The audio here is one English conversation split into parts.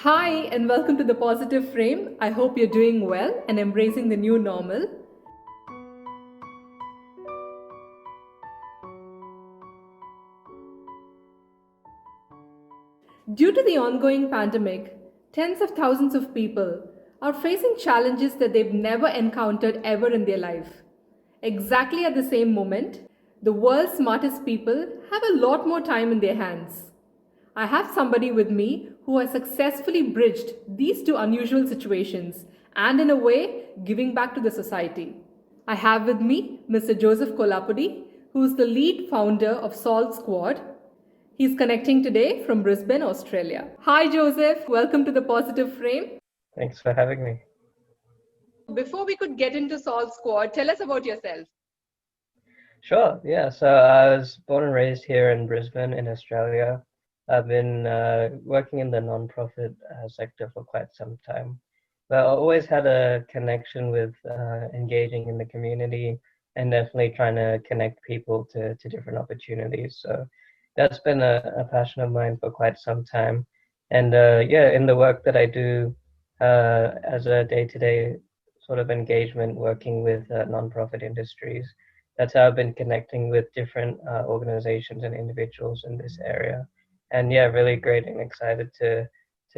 Hi, and welcome to the Positive Frame. I hope you're doing well and embracing the new normal. Due to the ongoing pandemic, tens of thousands of people are facing challenges that they've never encountered ever in their life. Exactly at the same moment, the world's smartest people have a lot more time in their hands. I have somebody with me who has successfully bridged these two unusual situations and, in a way, giving back to the society. I have with me Mr. Joseph Kolapudi, who is the lead founder of Salt Squad. He's connecting today from Brisbane, Australia. Hi, Joseph. Welcome to the Positive Frame. Thanks for having me. Before we could get into Salt Squad, tell us about yourself. Sure, yeah. So I was born and raised here in Brisbane, in Australia. I've been working in the non-profit sector for quite some time. But I always had a connection with engaging in the community and definitely trying to connect people to different opportunities. So that's been a passion of mine for quite some time. And yeah, in the work that I do as a day-to-day sort of engagement working with non-profit industries, that's how I've been connecting with different organizations and individuals in this area. And yeah, really great and excited to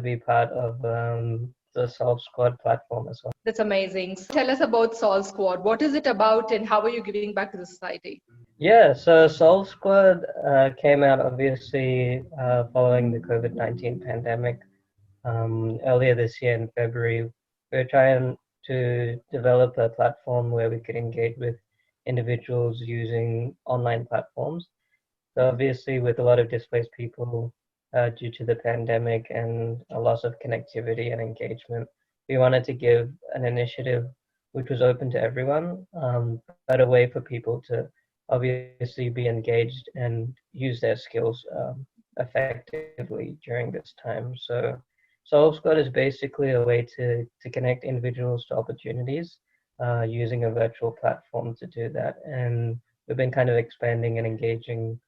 be part of the Solve Squad platform as well. That's amazing. Tell us about Salt Squad. What is it about and how are you giving back to the society? Yeah, so Solve Squad came out obviously following the COVID-19 pandemic earlier this year in February. We were trying to develop a platform where we could engage with individuals using online platforms. So obviously, with a lot of displaced people due to the pandemic and a loss of connectivity and engagement, we wanted to give an initiative which was open to everyone, but a way for people to obviously be engaged and use their skills effectively during this time. So Solve Squad is basically a way to connect individuals to opportunities using a virtual platform to do that. And we've been kind of expanding and engaging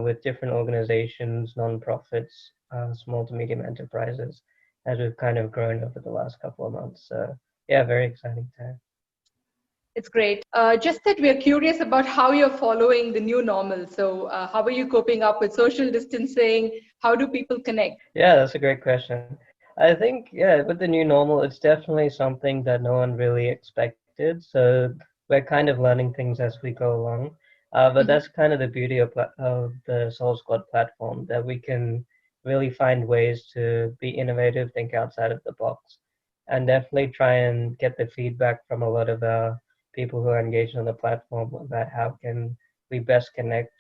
with different organizations, non-profits, small to medium enterprises, as we've kind of grown over the last couple of months. So yeah, very exciting time. It's great. Just that we're curious about how you're following the new normal. So, how are you coping up with social distancing? How do people connect? Yeah, that's a great question. I think, yeah, with the new normal, it's definitely something that no one really expected. So we're kind of learning things as we go along. But Mhm. that's kind of the beauty of the Soul Squad platform, that we can really find ways to be innovative, think outside of the box, and definitely try and get the feedback from a lot of our people who are engaged on the platform about how can we best connect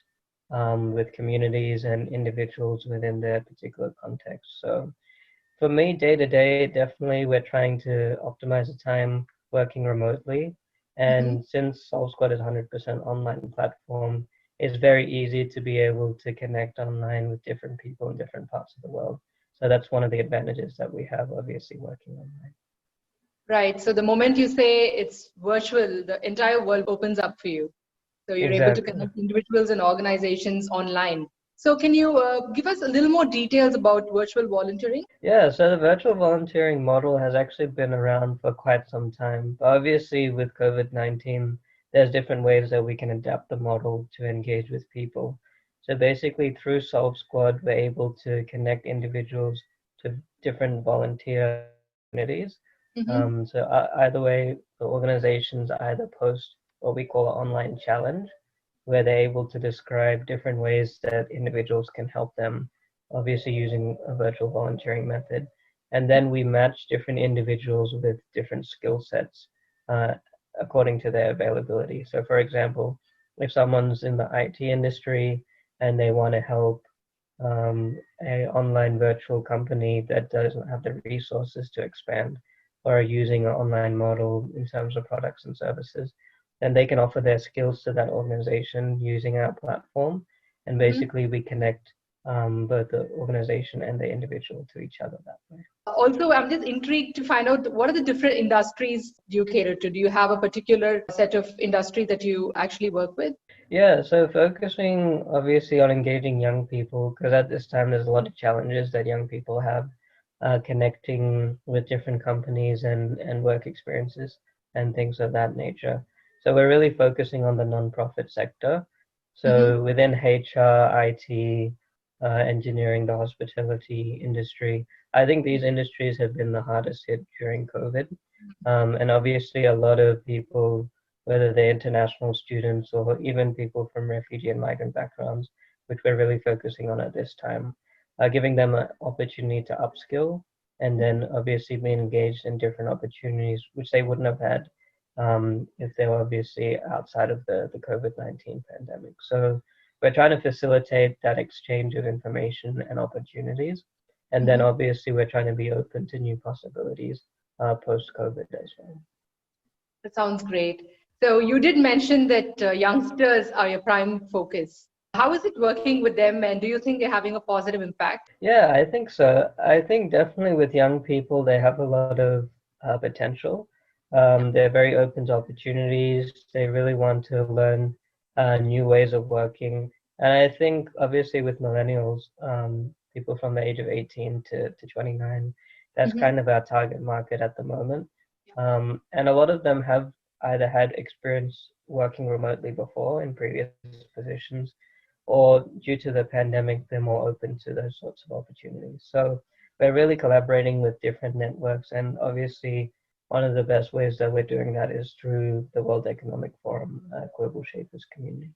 with communities and individuals within their particular context. So for me, day to day, definitely we're trying to optimize the time working remotely. Mhm. And since Soul Squad is 100% online platform, it's very easy to be able to connect online with different people in different parts of the world. So that's one of the advantages that we have, obviously, working online. Right. So, the moment you say it's virtual, the entire world opens up for you. So, you're able to Exactly. connect individuals and organizations online. So, can you give us a little more details about virtual volunteering? Yeah, so the virtual volunteering model has actually been around for quite some time. But obviously, with COVID-19, there's different ways that we can adapt the model to engage with people. So basically, through Solve Squad, we're able to connect individuals to different volunteer communities. Mm-hmm. So either way, the organizations either post what we call an online challenge, where they're able to describe different ways that individuals can help them, obviously using a virtual volunteering method. And then we match different individuals with different skill sets uh, according to their availability. So, for example, if someone's in the IT industry and they want to help a online virtual company that doesn't have the resources to expand or are using an online model in terms of products and services, then they can offer their skills to that organization using our platform. And basically, we connect both the organization and the individual to each other that way. Also, I'm just intrigued to find out what are the different industries you cater to? Do you have a particular set of industry that you actually work with? Yeah, so focusing obviously on engaging young people, because at this time there's a lot of challenges that young people have connecting with different companies and work experiences and things of that nature. So we're really focusing on the nonprofit sector. Mm-hmm. So within HR, IT, engineering, the hospitality industry, I think these industries have been the hardest hit during COVID. And obviously, a lot of people, whether they're international students or even people from refugee and migrant backgrounds, which we're really focusing on at this time, giving them an opportunity to upskill and then obviously being engaged in different opportunities, which they wouldn't have had if they were obviously outside of the COVID-19 pandemic. So we're trying to facilitate that exchange of information and opportunities. And then Mm-hmm. obviously we're trying to be open to new possibilities post-COVID as well. That sounds great. So you did mention that youngsters are your prime focus. How is it working with them, and do you think they're having a positive impact? Yeah, I think so. I think definitely with young people, they have a lot of potential. They're very open to opportunities. They really want to learn new ways of working. And I think obviously with millennials, people from the age of 18 to 29, that's Mm-hmm. kind of our target market at the moment. And a lot of them have either had experience working remotely before in previous positions, or due to the pandemic, they're more open to those sorts of opportunities. So we're really collaborating with different networks, and obviously, one of the best ways that we're doing that is through the World Economic Forum Global Shapers community.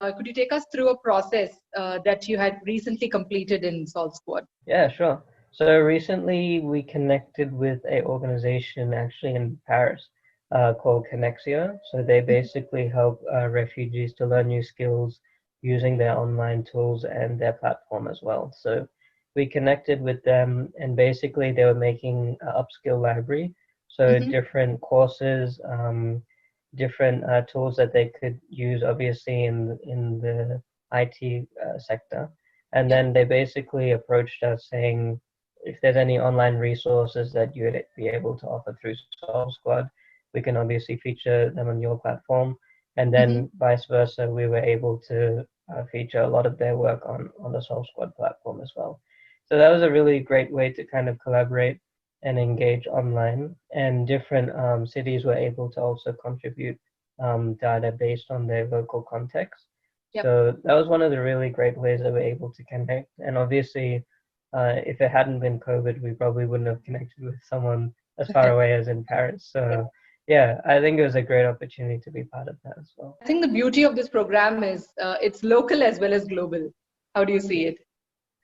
Could you take us through a process that you had recently completed in Salt Squad? Yeah, sure. So recently we connected with a organization actually in Paris called Connexio. So they basically help refugees to learn new skills using their online tools and their platform as well. So we connected with them, and basically they were making an upskill library. So Mm-hmm. different courses, different tools that they could use obviously in the IT sector. And Yeah. then they basically approached us saying, if there's any online resources that you would be able to offer through Solve Squad, we can obviously feature them on your platform. And Mm-hmm. then vice versa, we were able to feature a lot of their work on the Solve Squad platform as well. So that was a really great way to kind of collaborate and engage online. And different cities were able to also contribute data based on their local context. Yep. So that was one of the really great ways that we're able to connect. And obviously, if it hadn't been COVID, we probably wouldn't have connected with someone as far away as in Paris. So yeah, I think it was a great opportunity to be part of that as well. I think the beauty of this program is it's local as well as global. How do you see it?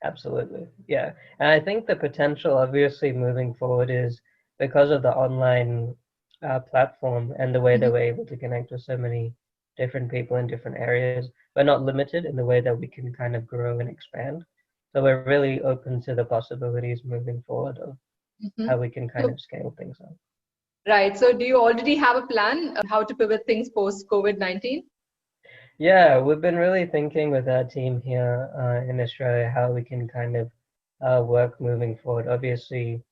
Absolutely. Yeah. And I think the potential, obviously, moving forward is because of the online platform and the way Mm-hmm. that we're able to connect with so many different people in different areas, but not limited in the way that we can kind of grow and expand. So we're really open to the possibilities moving forward of Mm-hmm. how we can kind So, of scale things up. right. So, do you already have a plan how to pivot things post COVID-19? Yeah, we've been really thinking with our team here in Australia how we can kind of work moving forward. Obviously,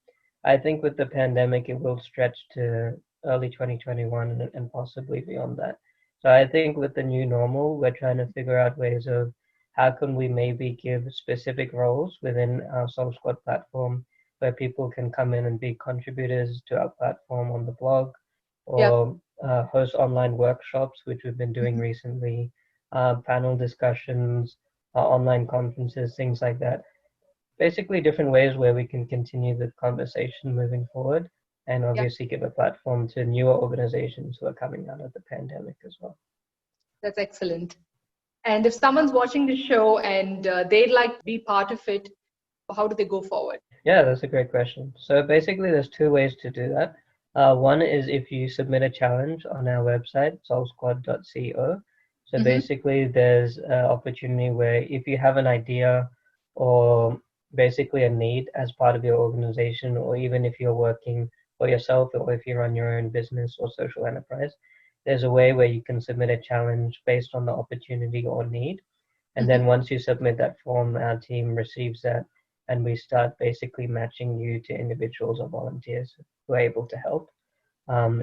I think with the pandemic, it will stretch to early 2021 and possibly beyond that. So I think with the new normal, we're trying to figure out ways of how can we maybe give specific roles within our Soul Squad platform where people can come in and be contributors to our platform on the blog Yeah. or host online workshops, which we've been doing Mhm. recently, panel discussions, online conferences, things like that. Basically, different ways where we can continue the conversation moving forward and Yeah. obviously give a platform to newer organizations who are coming out of the pandemic as well. That's excellent. And if someone's watching the show and they'd like to be part of it, how do they go forward? Yeah, that's a great question. So basically, there's two ways to do that. One is if you submit a challenge on our website, solvesquad.co. So Mm-hmm. basically, there's an opportunity where if you have an idea or basically a need as part of your organization, or even if you're working for yourself or if you run your own business or social enterprise, there's a way where you can submit a challenge based on the opportunity or need. And Mm-hmm. then once you submit that form, our team receives that and we start basically matching you to individuals or volunteers who are able to help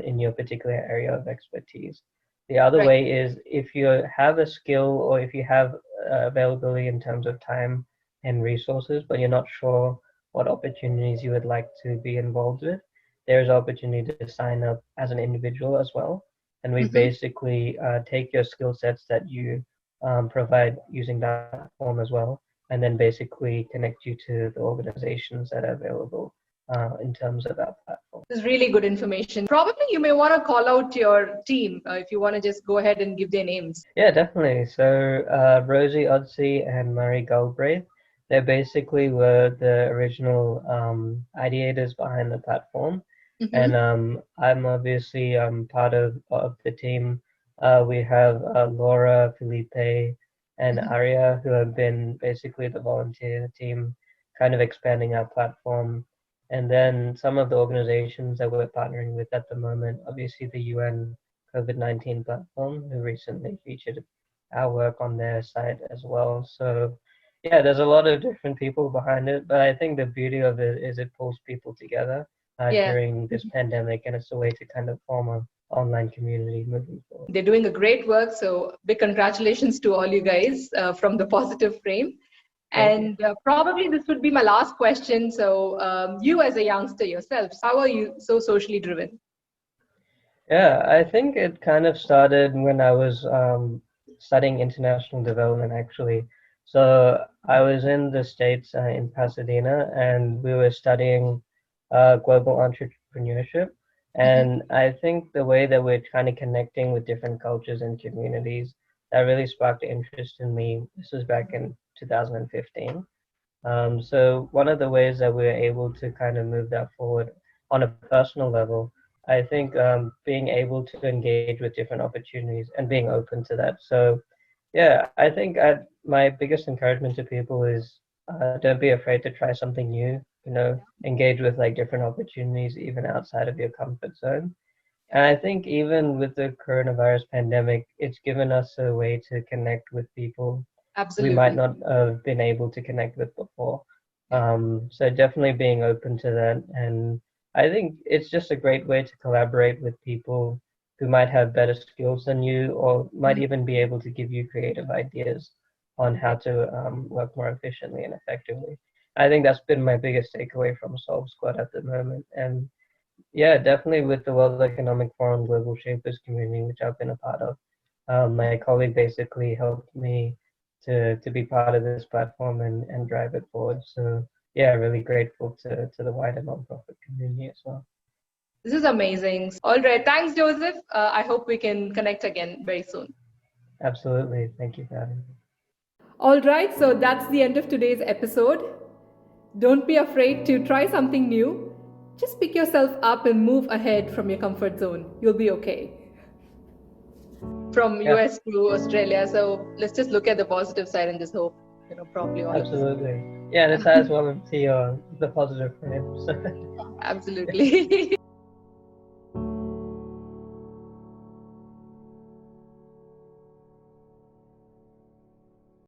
in your particular area of expertise. The other Right. way is if you have a skill or if you have availability in terms of time and resources, but you're not sure what opportunities you would like to be involved with. There's opportunity to sign up as an individual as well. And we Mm-hmm. basically take your skill sets that you provide using that platform as well, and then basically connect you to the organizations that are available in terms of our platform. This is really good information. Probably you may want to call out your team if you want to just go ahead and give their names. Yeah, definitely. So Rosie Odsey and Murray Galbraith, they basically were the original ideators behind the platform. And Mm-hmm. I'm obviously part of the team. We have Laura, Felipe, and Mm-hmm. Aria, who have been basically the volunteer team, kind of expanding our platform. And then some of the organizations that we're partnering with at the moment, obviously the UN COVID-19 platform, who recently featured our work on their site as well. So yeah, there's a lot of different people behind it, but I think the beauty of it is it pulls people together Yeah. during this pandemic, and it's a way to kind of form an online community moving forward. They're doing a great work. So big congratulations to all you guys from the Positive Frame. Thank you. And probably this would be my last question. So you as a youngster yourself, how are you so socially driven? Yeah, I think it kind of started when I was studying international development, actually. So I was in the States in Pasadena, and we were studying global entrepreneurship. Mhm. And I think the way that we're kind of connecting with different cultures and communities, that really sparked interest in me. This was back in 2015. So one of the ways that we're able to kind of move that forward on a personal level, I think being able to engage with different opportunities and being open to that. So yeah, I think my biggest encouragement to people is don't be afraid to try something new. Engage with like different opportunities even outside of your comfort zone. And I think even with the coronavirus pandemic, it's given us a way to connect with people we might Absolutely. not have been able to connect with before. Yeah. So definitely being open to that. And I think it's just a great way to collaborate with people who might have better skills than you or might Mhm. even be able to give you creative ideas on how to work more efficiently and effectively. I think that's been my biggest takeaway from Solve Squad at the moment. And yeah, definitely with the World Economic Forum Global Shapers community, which I've been a part of. My colleague basically helped me to be part of this platform and drive it forward. So yeah, really grateful to the wider nonprofit community as well. This is amazing. All right. Thanks, Joseph. I hope we can connect again very soon. Absolutely. Thank you for having me. All right, so that's the end of today's episode. Don't be afraid to try something new. Just pick yourself up and move ahead from your comfort zone. You'll be okay. From Yeah, US to Australia, so let's just look at the positive side and just hope, probably all of this. absolutely. Yeah, and it ties well into the positive frame. So Absolutely.